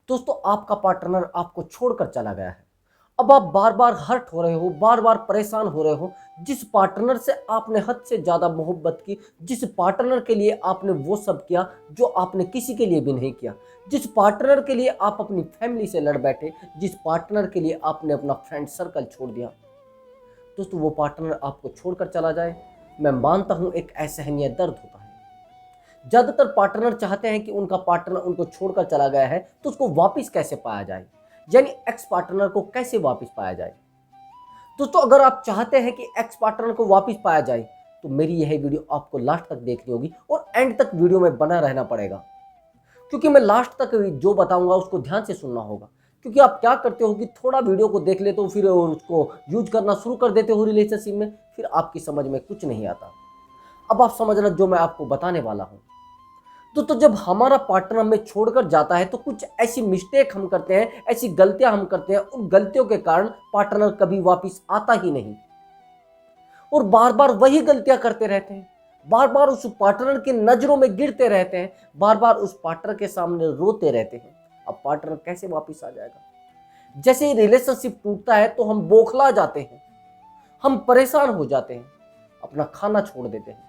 दोस्तों आपका पार्टनर आपको छोड़कर चला गया है। अब आप बार बार हर्ट हो रहे हो, बार बार परेशान हो रहे हो। जिस पार्टनर से आपने हद से ज़्यादा मोहब्बत की, जिस पार्टनर के लिए आपने वो सब किया जो आपने किसी के लिए भी नहीं किया, जिस पार्टनर के लिए आप अपनी फैमिली से लड़ बैठे, जिस पार्टनर के लिए आपने अपना फ्रेंड सर्कल छोड़ दिया, दोस्तों वो पार्टनर आपको छोड़कर चला जाए, मैं मानता हूँ एक असहनीय दर्द होता है। ज़्यादातर पार्टनर चाहते हैं कि उनका पार्टनर उनको छोड़कर चला गया है तो उसको वापस कैसे पाया जाए, यानी एक्स पार्टनर को कैसे वापस पाया जाए। दोस्तों अगर आप चाहते हैं कि एक्स पार्टनर को वापस पाया जाए तो मेरी यह वीडियो आपको लास्ट तक देखनी होगी और एंड तक वीडियो में बना रहना पड़ेगा, क्योंकि मैं लास्ट तक जो बताऊंगा उसको ध्यान से सुनना होगा। क्योंकि आप क्या करते हो कि थोड़ा वीडियो को देख लेते हो, फिर उसको यूज करना शुरू कर देते हो रिलेशनशिप में, फिर आपकी समझ में कुछ नहीं आता। अब आप समझना जो मैं आपको बताने वाला हूं। तो जब हमारा पार्टनर हमें छोड़कर जाता है तो कुछ ऐसी मिस्टेक हम करते हैं, ऐसी गलतियां हम करते हैं, उन गलतियों के कारण पार्टनर कभी वापस आता ही नहीं और बार बार वही गलतियां करते रहते हैं, बार बार उस पार्टनर की नजरों में गिरते रहते हैं, बार बार उस पार्टनर के सामने रोते रहते हैं। अब पार्टनर कैसे वापस आ जाएगा? जैसे ही रिलेशनशिप टूटता है तो हम बौखला जाते हैं, हम परेशान हो जाते हैं, अपना खाना छोड़ देते हैं,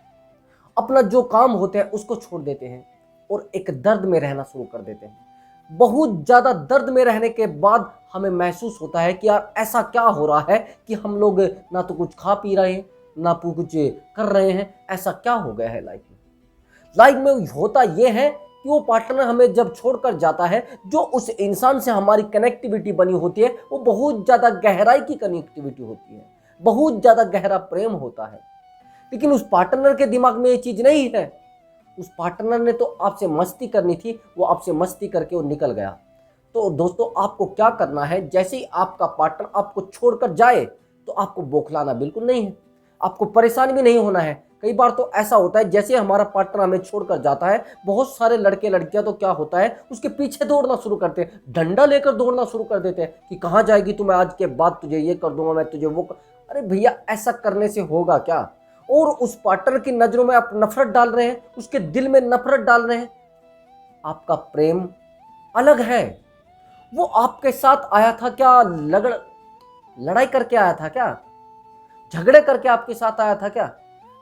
अपना जो काम होते हैं उसको छोड़ देते हैं और एक दर्द में रहना शुरू कर देते हैं। बहुत ज़्यादा दर्द में रहने के बाद हमें महसूस होता है कि यार ऐसा क्या हो रहा है कि हम लोग ना तो कुछ खा पी रहे हैं, ना कुछ कर रहे हैं, ऐसा क्या हो गया है लाइफ में। लाइफ में होता यह है कि वो पार्टनर हमें जब छोड़कर जाता है, जो उस इंसान से हमारी कनेक्टिविटी बनी होती है वो बहुत ज़्यादा गहराई की कनेक्टिविटी होती है, बहुत ज़्यादा गहरा प्रेम होता है। लेकिन उस पार्टनर के दिमाग में ये चीज़ नहीं है। उस पार्टनर ने तो आपसे मस्ती करनी थी, वो आपसे मस्ती करके वो निकल गया। तो दोस्तों आपको क्या करना है, जैसे ही आपका पार्टनर आपको छोड़कर जाए तो आपको बौखलाना बिल्कुल नहीं है, आपको परेशान भी नहीं होना है। कई बार तो ऐसा होता है जैसे हमारा पार्टनर हमें छोड़कर जाता है, बहुत सारे लड़के लड़कियां तो क्या होता है उसके पीछे दौड़ना शुरू करते हैं, डंडा लेकर दौड़ना शुरू कर देते हैं कि कहाँ जाएगी तू, मैं आज के बाद तुझे ये कर दूंगा, मैं तुझे वो कर। अरे भैया ऐसा करने से होगा क्या? और उस पार्टनर की नजरों में आप नफरत डाल रहे हैं, उसके दिल में नफरत डाल रहे हैं। आपका प्रेम अलग है। वो आपके साथ आया था क्या लड़ाई करके आया था क्या? झगड़े करके आपके साथ आया था क्या?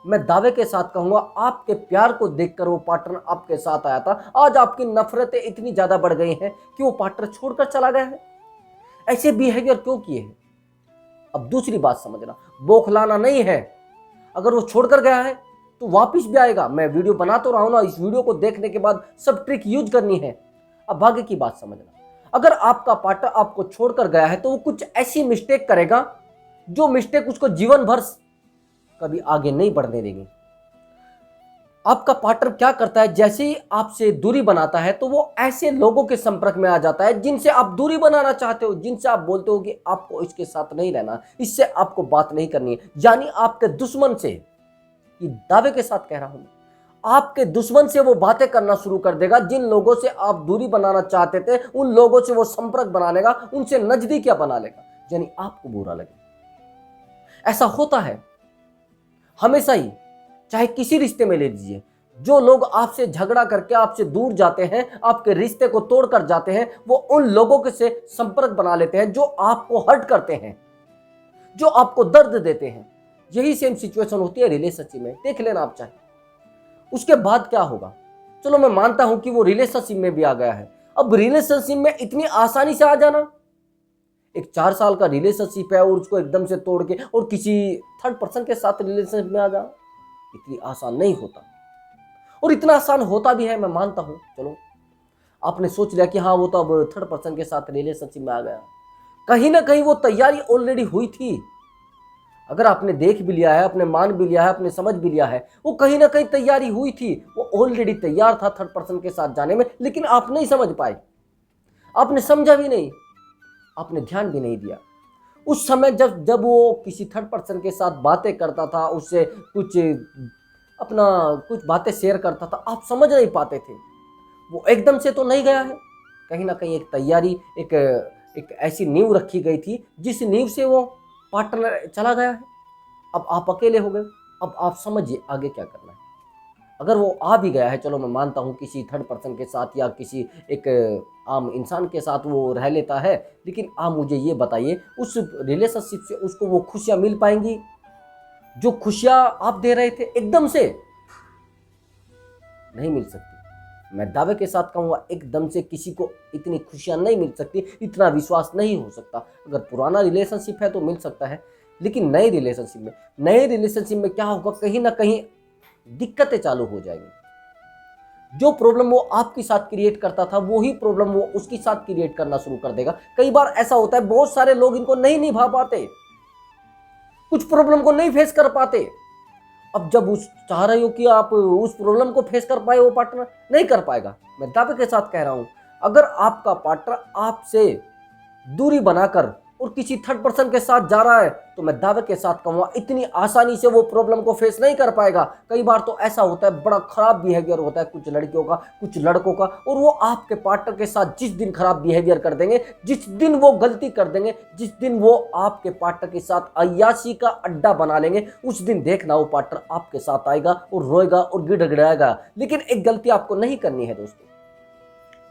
मैं दावे के साथ कहूंगा आपके प्यार को देखकर वो पार्टनर आपके साथ आया था। आज आपकी नफरतें इतनी ज्यादा बढ़ गई हैं कि वो पार्टनर छोड़कर चला गया है। ऐसे बिहेवियर क्यों किए हैं? अब दूसरी बात समझना, बौखलाना नहीं है। अगर वो छोड़कर गया है तो वापस भी आएगा। मैं वीडियो बना तो रहा हूं ना, इस वीडियो को देखने के बाद सब ट्रिक यूज करनी है। अब आगे की बात समझना, अगर आपका पार्टनर आपको छोड़कर गया है तो वो कुछ ऐसी मिस्टेक करेगा जो मिस्टेक उसको जीवन भर कभी आगे नहीं बढ़ने देगी। आपका पार्टनर क्या करता है, जैसे ही आपसे दूरी बनाता है तो वो ऐसे लोगों के संपर्क में आ जाता है जिनसे आप दूरी बनाना चाहते हो, जिनसे आप बोलते हो कि आपको इसके साथ नहीं रहना, इससे आपको बात नहीं करनी है, यानी आपके दुश्मन से। ये दावे के साथ कह रहा हूं, आपके दुश्मन से वो बातें करना शुरू कर देगा। जिन लोगों से आप दूरी बनाना चाहते थे उन लोगों से वो संपर्क बना लेगा, उनसे नजदीकियां बना लेगा, यानी आपको बुरा लगे। ऐसा होता है हमेशा ही, चाहे किसी रिश्ते में ले लीजिए। जो लोग आपसे झगड़ा करके आपसे दूर जाते हैं, आपके रिश्ते को तोड़कर जाते हैं, वो उन लोगों के से संपर्क बना लेते हैं जो आपको हर्ट करते हैं, जो आपको दर्द देते हैं। यही सेम सिचुएशन होती है रिलेशनशिप में, देख लेना आप चाहे। उसके बाद क्या होगा, चलो मैं मानता हूं कि वो रिलेशनशिप में भी आ गया है। अब रिलेशनशिप में इतनी आसानी से आ जाना, एक 4 साल का रिलेशनशिप है और उसको एकदम से तोड़ के और किसी थर्ड पर्सन के साथ रिलेशनशिप में आ जाना इतनी आसान नहीं होता। और इतना आसान होता भी है मैं मानता हूं, चलो आपने सोच लिया कि हाँ वो तो अब थर्ड पर्सन के साथ रिलेशनशिप में आ गया, कहीं ना कहीं वो तैयारी ऑलरेडी हुई थी। अगर आपने देख भी लिया है, आपने मान भी लिया है, आपने समझ भी लिया है, वो कहीं ना कहीं तैयारी हुई थी, वो ऑलरेडी तैयार था थर्ड पर्सन के साथ जाने में, लेकिन आप नहीं समझ पाए, आपने समझा भी नहीं, आपने ध्यान भी नहीं दिया। उस समय जब जब वो किसी थर्ड पर्सन के साथ बातें करता था, उससे कुछ अपना कुछ बातें शेयर करता था, आप समझ नहीं पाते थे। वो एकदम से तो नहीं गया है, कहीं ना कहीं एक तैयारी, एक ऐसी नींव रखी गई थी जिस नींव से वो पार्टनर चला गया है। अब आप अकेले हो गए। अब आप समझिए आगे क्या करना है। अगर वो आ भी गया है, चलो मैं मानता हूँ किसी थर्ड पर्सन के साथ या किसी एक आम इंसान के साथ वो रह लेता है, लेकिन आप मुझे ये बताइए उस रिलेशनशिप से उसको वो खुशियाँ मिल पाएंगी जो खुशियाँ आप दे रहे थे? एकदम से नहीं मिल सकती। मैं दावे के साथ कहूँगा एकदम से किसी को इतनी खुशियाँ नहीं मिल सकती, इतना विश्वास नहीं हो सकता। अगर पुराना रिलेशनशिप है तो मिल सकता है, लेकिन नए रिलेशनशिप में क्या होगा, कहीं ना कहीं दिक्कतें चालू हो जाएंगी। जो प्रॉब्लम वो आपके साथ क्रिएट करता था वही प्रॉब्लम वो उसके साथ क्रिएट करना शुरू कर देगा। कई बार ऐसा होता है, बहुत सारे लोग इनको नहीं निभा पाते, कुछ प्रॉब्लम को नहीं फेस कर पाते। अब जब उस चाह रहे हो कि आप उस प्रॉब्लम को फेस कर पाए, वो पार्टनर नहीं कर पाएगा। मैं दावे के साथ कह रहा हूं, अगर आपका पार्टनर आपसे दूरी बनाकर और किसी थर्ड पर्सन के साथ जा रहा है तो मैं दावे के साथ कहूँगा इतनी आसानी से वो प्रॉब्लम को फेस नहीं कर पाएगा। कई बार तो ऐसा होता है, बड़ा खराब बिहेवियर होता है कुछ लड़कियों का, कुछ लड़कों का, और वो आपके पार्टनर के साथ जिस दिन खराब बिहेवियर कर देंगे, जिस दिन वो गलती कर देंगे, जिस दिन वो आपके पार्टनर के साथ अय्याशी का अड्डा बना लेंगे, उस दिन देखना वो पार्टनर आपके साथ आएगा और रोएगा और गिड़गिड़ाएगा। लेकिन एक गलती आपको नहीं करनी है दोस्तों,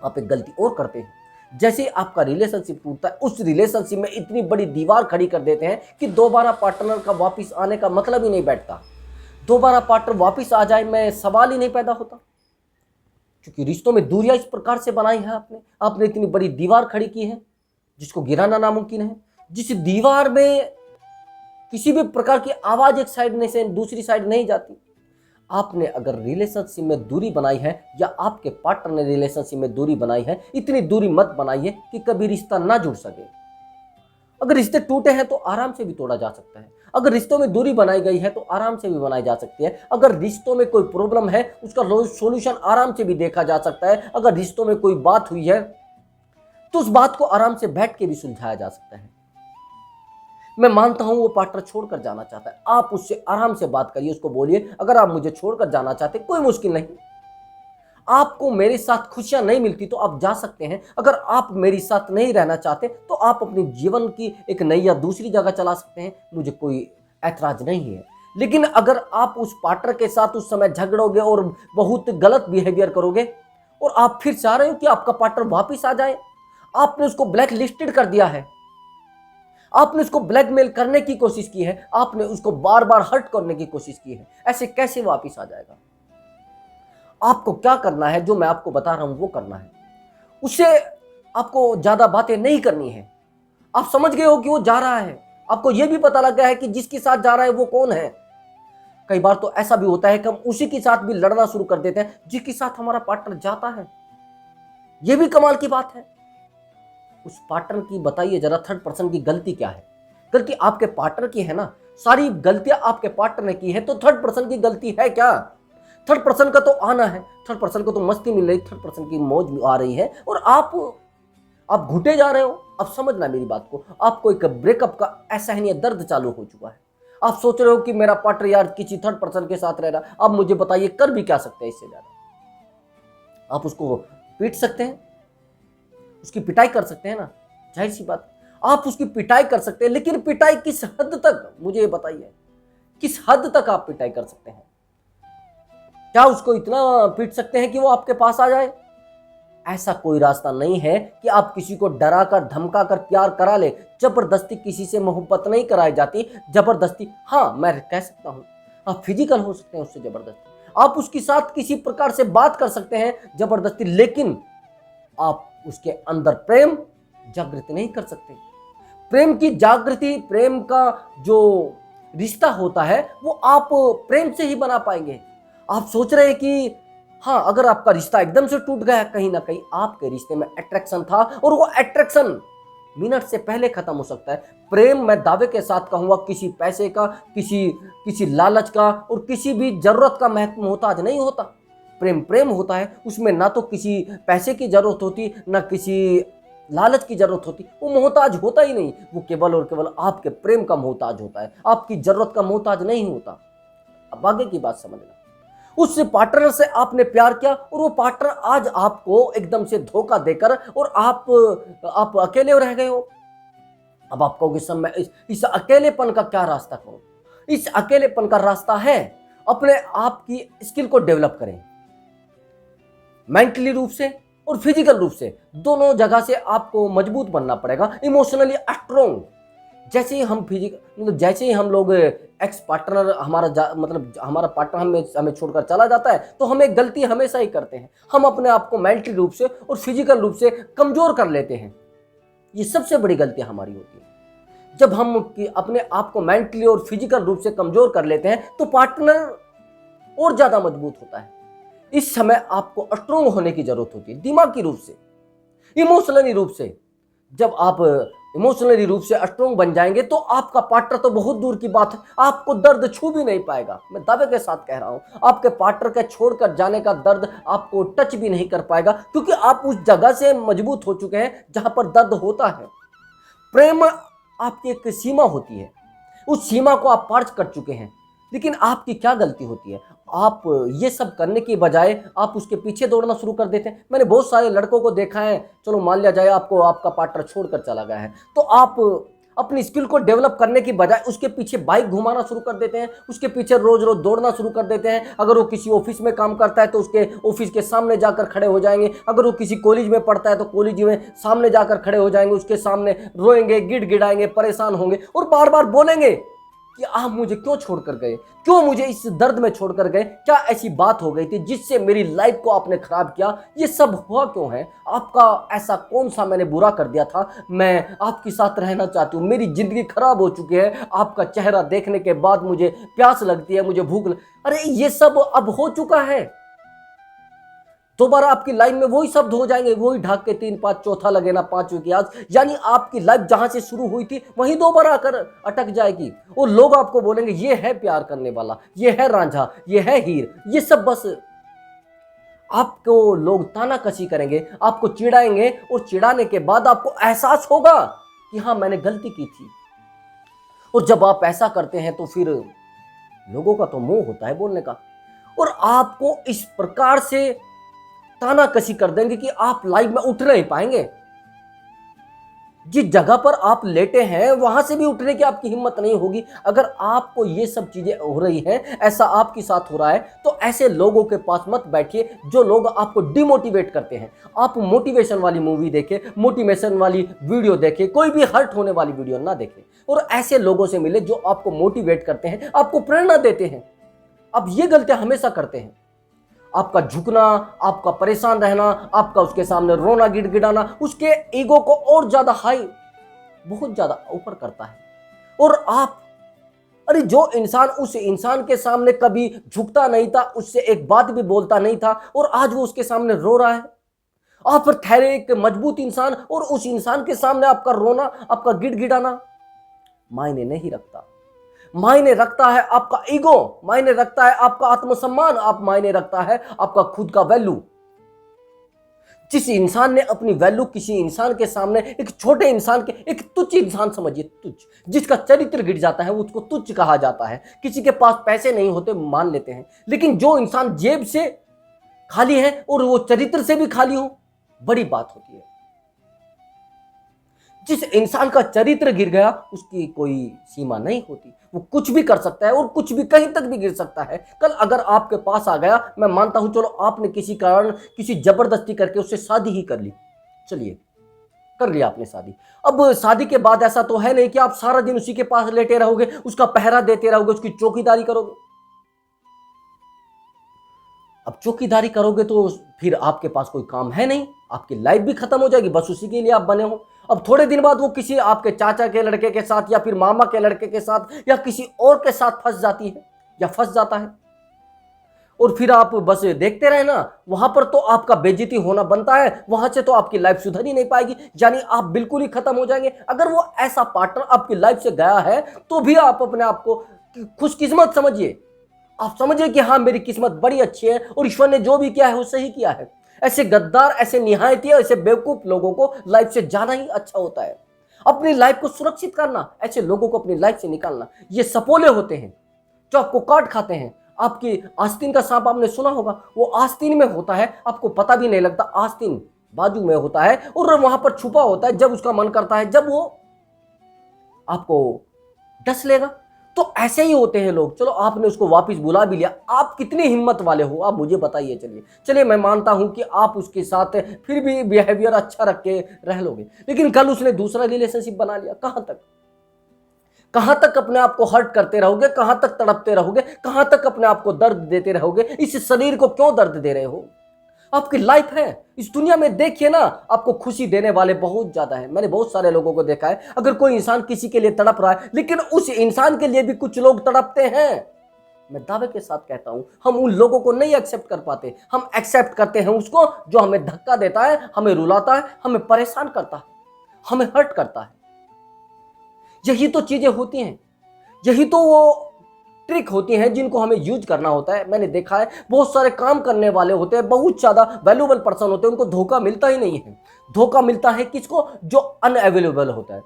आप एक गलती और करते हैं। जैसे ही आपका रिलेशनशिप टूटता है, उस रिलेशनशिप में इतनी बड़ी दीवार खड़ी कर देते हैं कि दोबारा पार्टनर का वापस आने का मतलब ही नहीं बैठता। दोबारा पार्टनर वापस आ जाए मैं सवाल ही नहीं पैदा होता, क्योंकि रिश्तों में दूरियां इस प्रकार से बनाई है आपने इतनी बड़ी दीवार खड़ी की है जिसको गिराना नामुमकिन है। जिस दीवार में किसी भी प्रकार की आवाज एक साइड से दूसरी साइड नहीं जाती। आपने अगर रिलेशनशिप में दूरी बनाई है या आपके पार्टनर ने रिलेशनशिप में दूरी बनाई है, इतनी दूरी मत बनाइए कि कभी रिश्ता ना जुड़ सके। अगर रिश्ते टूटे हैं तो आराम से भी तोड़ा जा सकता है। अगर रिश्तों में दूरी बनाई गई है तो आराम से भी बनाई जा सकती है। अगर रिश्तों में कोई प्रॉब्लम है उसका सॉल्यूशन आराम से भी देखा जा सकता है। अगर रिश्तों में कोई बात हुई है तो उस बात को आराम से बैठ के भी सुलझाया जा सकता है। मैं मानता हूं वो पार्टनर छोड़कर जाना चाहता है, आप उससे आराम से बात करिए, उसको बोलिए अगर आप मुझे छोड़कर जाना चाहते कोई मुश्किल नहीं, आपको मेरे साथ खुशियां नहीं मिलती तो आप जा सकते हैं। अगर आप मेरे साथ नहीं रहना चाहते तो आप अपने जीवन की एक नई या दूसरी जगह चला सकते हैं, मुझे कोई ऐतराज नहीं है। लेकिन अगर आप उस पार्टनर के साथ उस समय झगड़ोगे और बहुत गलत बिहेवियर करोगे और आप फिर चाह रहे हो कि आपका पार्टनर वापिस आ जाए, आपने उसको ब्लैक लिस्टेड कर दिया है, आपने उसको ब्लैकमेल करने की कोशिश की है, आपने उसको बार बार हर्ट करने की कोशिश की है, ऐसे कैसे वापस आ जाएगा? आपको क्या करना है, जो मैं आपको बता रहा हूं वो करना है। उससे आपको ज्यादा बातें नहीं करनी है। आप समझ गए हो कि वो जा रहा है, आपको यह भी पता लग गया है कि जिसके साथ जा रहा है वो कौन है। कई बार तो ऐसा भी होता है कि हम उसी के साथ भी लड़ना शुरू कर देते हैं जिसके साथ हमारा पार्टनर जाता है। यह भी कमाल की बात है। उस पार्टनर की बताइए जरा, थर्ड पर्सन की गलती क्या है? गलती आपके पार्टनर की है ना, सारी गलतियां आपके पार्टनर ने की है, तो थर्ड पर्सन की गलती है क्या? थर्ड पर्सन का तो आना है, थर्ड पर्सन को तो मस्ती मिल रही, थर्ड पर्सन की मौज आ रही है और आप घुटे जा रहे हो। अब समझना मेरी बात को, आपको एक ब्रेकअप का असहनीय दर्द चालू हो चुका है। आप सोच रहे हो कि मेरा पार्टनर यार किसी थर्ड पर्सन के साथ रह रहा। अब मुझे बताइए कर भी क्या सकते हैं इससे ज्यादा? आप उसको पीट सकते हैं, उसकी पिटाई कर सकते हैं ना, जाहिर सी बात आप उसकी पिटाई कर सकते हैं, लेकिन पिटाई किस हद तक, मुझे ये बताइए किस हद तक आप पिटाई कर सकते हैं? क्या उसको इतना पीट सकते हैं कि वो आपके पास आ जाए? ऐसा कोई रास्ता नहीं है कि आप किसी को डरा कर धमका कर प्यार करा ले। जबरदस्ती किसी से मोहब्बत नहीं कराई जाती। जबरदस्ती, हाँ मैं कह सकता हूं, आप फिजिकल हो सकते हैं उससे जबरदस्ती, आप उसके साथ किसी प्रकार से बात कर सकते हैं जबरदस्ती, लेकिन आप उसके अंदर प्रेम जागृत नहीं कर सकते। प्रेम की जागृति, प्रेम का जो रिश्ता होता है वो आप प्रेम से ही बना पाएंगे। आप सोच रहे हैं कि हाँ, अगर आपका रिश्ता एकदम से टूट गया, कहीं ना कहीं आपके रिश्ते में अट्रैक्शन था और वो अट्रैक्शन मिनट से पहले खत्म हो सकता है। प्रेम, मैं दावे के साथ कहूंगा, किसी पैसे का, किसी लालच का और किसी भी जरूरत का मोहताज नहीं होता। प्रेम प्रेम होता है, उसमें ना तो किसी पैसे की जरूरत होती, ना किसी लालच की जरूरत होती, वो मोहताज होता ही नहीं। वो केवल और केवल आपके प्रेम का मोहताज होता है, आपकी जरूरत का मोहताज नहीं होता। अब आगे की बात समझना, उस पार्टनर से आपने प्यार किया और वो पार्टनर आज आपको एकदम से धोखा देकर और आप अकेले रह गए हो। अब आप कहोगे सर मैं इस अकेलेपन का क्या रास्ता करूं? इस अकेलेपन का रास्ता है, अपने आप की स्किल को डेवलप करें, मेंटली रूप से और फिजिकल रूप से, दोनों जगह से आपको मजबूत बनना पड़ेगा, इमोशनली स्ट्रोंग। जैसे ही हम मतलब जैसे ही हम लोग एक्स पार्टनर मतलब हमारा पार्टनर हमें छोड़कर चला जाता है, तो हम एक गलती हमेशा ही करते हैं, हम अपने आप को मेंटली रूप से और फिजिकल रूप से कमजोर कर लेते हैं। ये सबसे बड़ी गलती हमारी होती है। जब हम अपने आप को मेंटली और फिजिकल रूप से कमजोर कर लेते हैं, तो पार्टनर और ज्यादा मजबूत होता है। इस समय आपको स्ट्रोंग होने की जरूरत होती है, दिमागी रूप से, इमोशनली रूप से। जब आप इमोशनली रूप से स्ट्रोंग बन जाएंगे, तो आपका पार्टनर तो बहुत दूर की बात है, आपको दर्द छू भी नहीं पाएगा। मैं दावे के साथ कह रहा हूं, आपके पार्टनर के छोड़कर जाने का दर्द आपको टच भी नहीं कर पाएगा, क्योंकि आप उस जगह से मजबूत हो चुके हैं जहां पर दर्द होता है। प्रेम आपकी एक सीमा होती है, उस सीमा को आप पार कर चुके हैं। लेकिन आपकी क्या गलती होती है, आप ये सब करने की बजाय आप उसके पीछे दौड़ना शुरू कर देते हैं। मैंने बहुत सारे लड़कों को देखा है, चलो मान लिया जाए आपको आपका पार्टनर छोड़कर चला गया है, तो आप अपनी स्किल को डेवलप करने की बजाय उसके पीछे बाइक घुमाना शुरू कर देते हैं, उसके पीछे रोज रोज दौड़ना शुरू कर देते हैं। अगर वो किसी ऑफिस में काम करता है तो उसके ऑफिस के सामने जाकर खड़े हो जाएंगे, अगर वो किसी कॉलेज में पढ़ता है तो कॉलेज में सामने जाकर खड़े हो जाएंगे, उसके सामने रोएंगे, गिड़गिड़ाएंगे, परेशान होंगे और बार बार बोलेंगे कि आप मुझे क्यों छोड़कर गए, क्यों मुझे इस दर्द में छोड़कर गए, क्या ऐसी बात हो गई थी जिससे मेरी लाइफ को आपने खराब किया, ये सब हुआ क्यों है, आपका ऐसा कौन सा मैंने बुरा कर दिया था, मैं आपके साथ रहना चाहती हूँ, मेरी जिंदगी खराब हो चुकी है, आपका चेहरा देखने के बाद मुझे प्यास लगती है, मुझे अरे ये सब अब हो चुका है। दोबारा आपकी लाइफ में वही शब्द हो जाएंगे, वही ढाक के 3 5 चौथा लगे ना 5वीं की आज, यानी आपकी लाइफ जहां से शुरू हुई थी वहीं दोबारा आकर अटक जाएगी। और लोग आपको बोलेंगे ये है प्यार करने वाला, ये है रांझा, ये है हीर, ये सब बस आपको लोग तानाकशी करेंगे, आपको चिढ़ाएंगे और चिढ़ाने के बाद आपको एहसास होगा कि हाँ मैंने गलती की थी। और जब आप ऐसा करते हैं तो फिर लोगों का तो मुंह होता है बोलने का, और आपको इस प्रकार से तानाकशी कर देंगे कि आप लाइफ में उठ नहीं पाएंगे। जिस जगह पर आप लेटे हैं वहां से भी उठने की आपकी हिम्मत नहीं होगी। अगर आपको ये सब चीजें हो रही हैं, ऐसा आपके साथ हो रहा है, तो ऐसे लोगों के पास मत बैठिए जो लोग आपको डिमोटिवेट करते हैं। आप मोटिवेशन वाली मूवी देखें, मोटिवेशन वाली वीडियो देखें, कोई भी हर्ट होने वाली वीडियो ना देखें, और ऐसे लोगों से मिले जो आपको मोटिवेट करते हैं, आपको प्रेरणा देते हैं। आप ये गलतियां हमेशा करते हैं, आपका झुकना, आपका परेशान रहना, आपका उसके सामने रोना, गिड़गिड़ाना उसके ईगो को और ज्यादा हाई, बहुत ज्यादा ऊपर करता है। और आप, अरे जो इंसान उस इंसान के सामने कभी झुकता नहीं था, उससे एक बात भी बोलता नहीं था, और आज वो उसके सामने रो रहा है। आप ठहरे एक मजबूत इंसान, और उस इंसान के सामने आपका रोना, आपका गिड़गिड़ाना मायने नहीं रखता। मायने रखता है आपका ईगो, मायने रखता है आपका आत्मसम्मान, आप मायने रखता है आपका खुद का वैल्यू। जिस इंसान ने अपनी वैल्यू किसी इंसान के सामने, एक छोटे इंसान के, एक तुच्छ इंसान समझिए, तुच्छ, जिसका चरित्र गिर जाता है उसको तुच्छ कहा जाता है। किसी के पास पैसे नहीं होते मान लेते हैं, लेकिन जो इंसान जेब से खाली है और वो चरित्र से भी खाली हो, बड़ी बात होती है। जिस इंसान का चरित्र गिर गया उसकी कोई सीमा नहीं होती, वो कुछ भी कर सकता है और कुछ भी कहीं तक भी गिर सकता है। कल अगर आपके पास आ गया, मैं मानता हूं चलो आपने किसी कारण, किसी जबरदस्ती करके उससे शादी ही कर ली, चलिए कर लिया आपने शादी। अब शादी के बाद ऐसा तो है नहीं कि आप सारा दिन उसी के पास लेटे रहोगे, उसका पहरा देते रहोगे, उसकी चौकीदारी करोगे। अब चौकीदारी करोगे तो फिर आपके पास कोई काम है नहीं, आपकी लाइफ भी खत्म हो जाएगी, बस उसी के लिए आप बने हो। अब थोड़े दिन बाद वो किसी आपके चाचा के लड़के के साथ या फिर मामा के लड़के के साथ या किसी और के साथ फंस जाती है या फंस जाता है, और फिर आप बस देखते रहे ना, वहां पर तो आपका बेइज्जती होना बनता है, वहां से तो आपकी लाइफ सुधर ही नहीं पाएगी, यानी आप बिल्कुल ही खत्म हो जाएंगे। अगर वो ऐसा पार्टनर आपकी लाइफ से गया है तो भी आप अपने आप को खुशकिस्मत समझिए। आप समझिए कि हाँ मेरी किस्मत बड़ी अच्छी है और ईश्वर ने जो भी किया है वो सही किया है। ऐसे गद्दार, ऐसे निहायती, ऐसे बेवकूफ लोगों को लाइफ से जाना ही अच्छा होता है। अपनी लाइफ को सुरक्षित करना, ऐसे लोगों को अपनी लाइफ से निकालना। ये सपोले होते हैं जो आपको काट खाते हैं। आपकी आस्तीन का सांप आपने सुना होगा, वो आस्तीन में होता है, आपको पता भी नहीं लगता, आस्तीन बाजू में होता है और वहां पर छुपा होता है। जब उसका मन करता है, जब वो आपको डस लेगा, तो ऐसे ही होते हैं लोग। चलो आपने उसको वापस बुला भी लिया, आप कितनी हिम्मत वाले हो आप मुझे बताइए। चलिए चलिए मैं मानता हूं कि आप उसके साथ फिर भी बिहेवियर अच्छा रख के रह लोगे, लेकिन कल उसने दूसरा रिलेशनशिप बना लिया। कहां तक अपने आप को हर्ट करते रहोगे, कहां तक तड़पते रहोगे, कहां तक अपने आप को दर्द देते रहोगे? इस शरीर को क्यों दर्द दे रहे हो? आपकी लाइफ है इस दुनिया में, देखिए ना, आपको खुशी देने वाले बहुत ज्यादा है। मैंने बहुत सारे लोगों को देखा है, अगर कोई इंसान किसी के लिए तड़प रहा है, लेकिन उस इंसान के लिए भी कुछ लोग तड़पते हैं। मैं दावे के साथ कहता हूं, हम उन लोगों को नहीं एक्सेप्ट कर पाते। हम एक्सेप्ट करते हैं उसको जो हमें धक्का देता है, हमें रुलाता है, हमें परेशान करता है, हमें हर्ट करता है। यही तो चीजें होती हैं, यही तो वो ट्रिक होती हैं जिनको हमें यूज करना होता है। मैंने देखा है बहुत सारे काम करने वाले होते हैं, बहुत ज्यादा वैल्यूएबल पर्सन होते हैं, उनको धोखा मिलता ही नहीं है। धोखा मिलता है किसको? जो अनअवेलेबल होता है।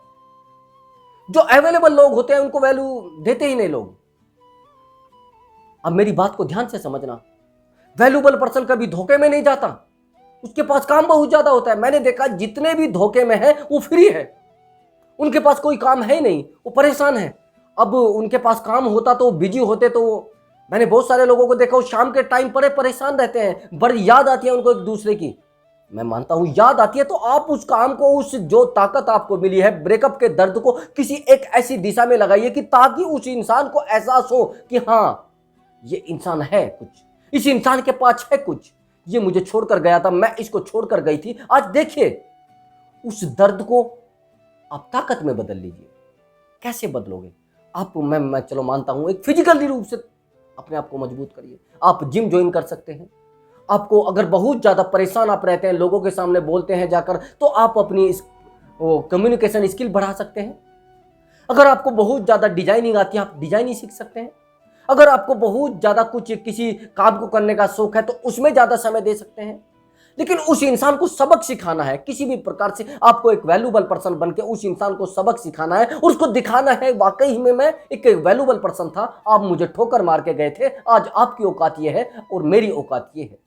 जो अवेलेबल लोग होते हैं उनको वैल्यू देते ही नहीं लोग। अब मेरी बात को ध्यान से समझना, वैल्यूएबल पर्सन कभी धोखे में नहीं जाता, उसके पास काम बहुत ज्यादा होता है। मैंने देखा जितने भी धोखे में है वो फ्री है, उनके पास कोई काम है ही नहीं, वो परेशान है। अब उनके पास काम होता तो बिजी होते तो मैंने बहुत सारे लोगों को देखा, वो शाम के टाइम पर परेशान रहते हैं, बड़ी याद आती है उनको एक दूसरे की। मैं मानता हूं याद आती है, तो आप उस काम को, उस जो ताकत आपको मिली है ब्रेकअप के दर्द को किसी एक ऐसी दिशा में लगाइए कि ताकि उस इंसान को एहसास हो कि हाँ ये इंसान है कुछ, इस इंसान के पास है कुछ, ये मुझे छोड़कर गया था, मैं इसको छोड़कर गई थी। आज देखिए उस दर्द को आप ताकत में बदल लीजिए। कैसे बदलोगे आप? मैं चलो मानता हूं, एक फिजिकली रूप से अपने आप को मजबूत करिए। आप जिम ज्वाइन कर सकते हैं। आपको अगर बहुत ज्यादा परेशान आप रहते हैं, लोगों के सामने बोलते हैं जाकर, तो आप अपनी कम्युनिकेशन स्किल बढ़ा सकते हैं। अगर आपको बहुत ज्यादा डिजाइनिंग आती है, आप डिजाइनिंग सीख सकते हैं। अगर आपको बहुत ज्यादा कुछ किसी काम को करने का शौक है तो उसमें ज्यादा समय दे सकते हैं। लेकिन उस इंसान को सबक सिखाना है, किसी भी प्रकार से आपको एक वैल्यूएबल पर्सन बनके उस इंसान को सबक सिखाना है और उसको दिखाना है वाकई में मैं एक वैल्यूएबल पर्सन था, आप मुझे ठोकर मार के गए थे, आज आपकी औकात ये है और मेरी औकात ये है।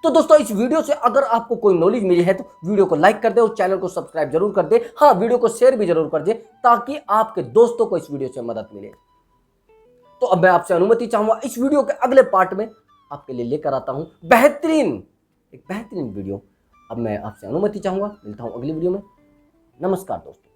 तो दोस्तों इस वीडियो से अगर आपको कोई नॉलेज मिली है तो वीडियो को लाइक कर दे और चैनल को सब्सक्राइब जरूर कर दे। हाँ, वीडियो को शेयर भी जरूर कर दे ताकि आपके दोस्तों को इस वीडियो से मदद मिले। तो अब मैं आपसे अनुमति चाहूंगा, इस वीडियो के अगले पार्ट में आपके लिए लेकर आता हूं एक बेहतरीन वीडियो। अब मैं आपसे अनुमति चाहूंगा, मिलता हूं अगली वीडियो में। नमस्कार दोस्तों।